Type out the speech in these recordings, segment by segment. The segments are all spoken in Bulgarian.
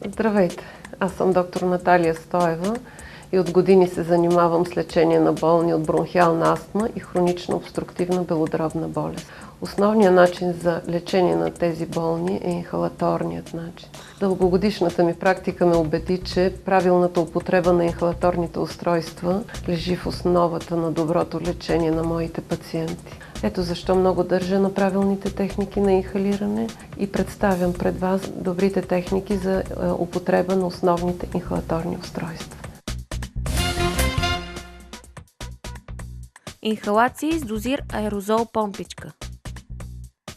Здравейте! Аз съм доктор Наталия Стоева и от години се занимавам с лечение на болни от бронхиална астма и хронична обструктивна белодробна болест. Основният начин за лечение на тези болни е инхалаторният начин. Дългогодишната ми практика ме убеди, че правилната употреба на инхалаторните устройства лежи в основата на доброто лечение на моите пациенти. Ето защо много държа на правилните техники на инхалиране и представям пред вас добрите техники за употреба на основните инхалаторни устройства. Инхалации с дозир аерозол помпичка.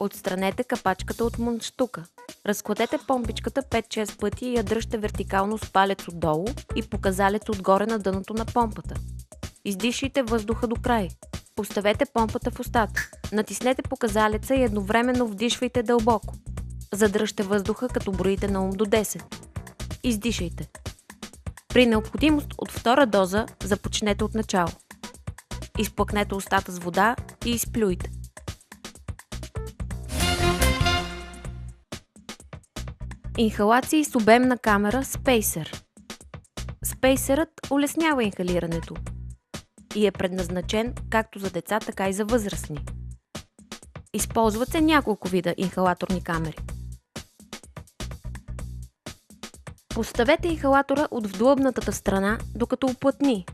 Отстранете капачката от мундштука. Разкладете помпичката 5-6 пъти и я дръжте вертикално с палец отдолу и показалец отгоре на дъното на помпата. Издишайте въздуха до край. Поставете помпата в устата. Натиснете показалеца и едновременно вдишвайте дълбоко. Задръжте въздуха, като броите на ум до 10. Издишайте. При необходимост от втора доза започнете от начало. Изплъкнете устата с вода и изплюйте. Инхалации с обемна камера Spacer. Спейсерът улеснява инхалирането и е предназначен както за деца, така и за възрастни. Използват се няколко вида инхалаторни камери. Поставете инхалатора от вдлъбнатата страна, докато уплътни.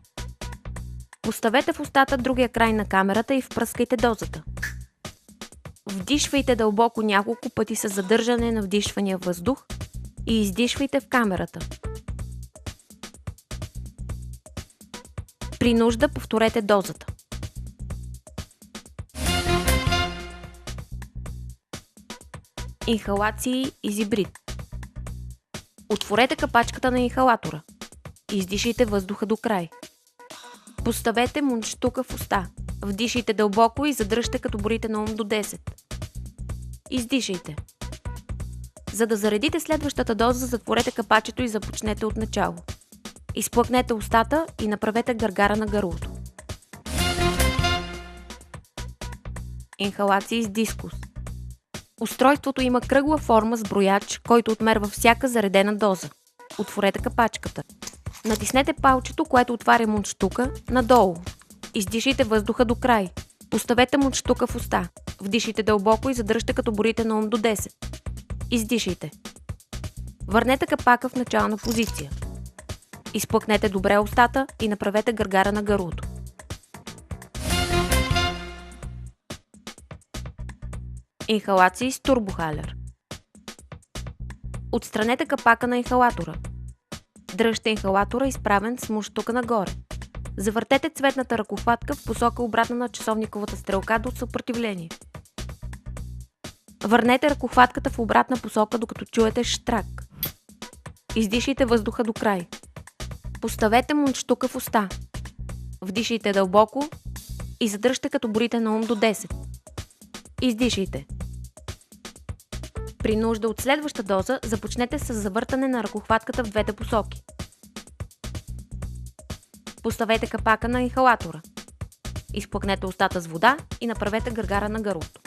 Поставете в устата другия край на камерата и впръскайте дозата. Вдишвайте дълбоко няколко пъти с задържане на вдишвания въздух и издишвайте в камерата. При нужда повторете дозата. Инхалации изибрид. Отворете капачката на инхалатора. Издишайте въздуха до край. Поставете мундштука в уста. Вдишайте дълбоко и задръжте, като броите на ум до 10. Издишайте. За да заредите следващата доза, затворете капачето и започнете от начало. Изплъкнете устата и направете гаргара на гърлото. Инхалации с дискус. Устройството има кръгла форма с брояч, който отмерва всяка заредена доза. Отворете капачката. Натиснете палчето, което отваря мундштука, надолу. Издишайте въздуха до край. Поставете мундштука в уста. Вдишайте дълбоко и задръжте, като броите на ум до 10. Издишайте. Върнете капака в начална позиция. Изплъкнете добре устата и направете гаргара на гърлото. Инхалации с турбохалер. Отстранете капака на инхалатора. Дръжте инхалатора изправен с мундштука нагоре. Завъртете цветната ръкохватка в посока обратна на часовниковата стрелка до съпротивление. Върнете ръкохватката в обратна посока, докато чуете штрак. Издишайте въздуха до край. Поставете мундштука в уста. Вдишайте дълбоко и задръжте, като броите на ум до 10. Издишайте. При нужда от следваща доза започнете с завъртане на ръкохватката в двете посоки. Поставете капака на инхалатора. Изплъкнете устата с вода и направете гаргара на гърлото.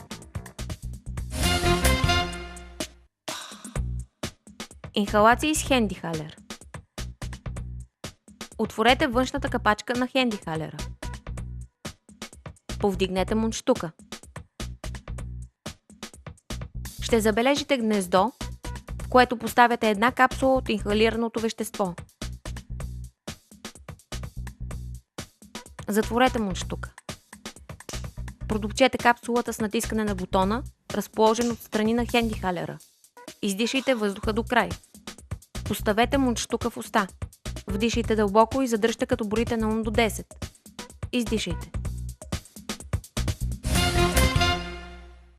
Инхалации с хендихалер. Отворете външната капачка на хендихалера. Повдигнете мундштука. Ще забележите гнездо, в което поставяте една капсула от инхалираното вещество. Затворете мундштука. Продупчете капсулата с натискане на бутона, разположен отстрани на хендихалера. Издишайте въздуха до край. Поставете мундштука в уста. Вдишайте дълбоко и задръжте, като броите на ум до 10. Издишайте.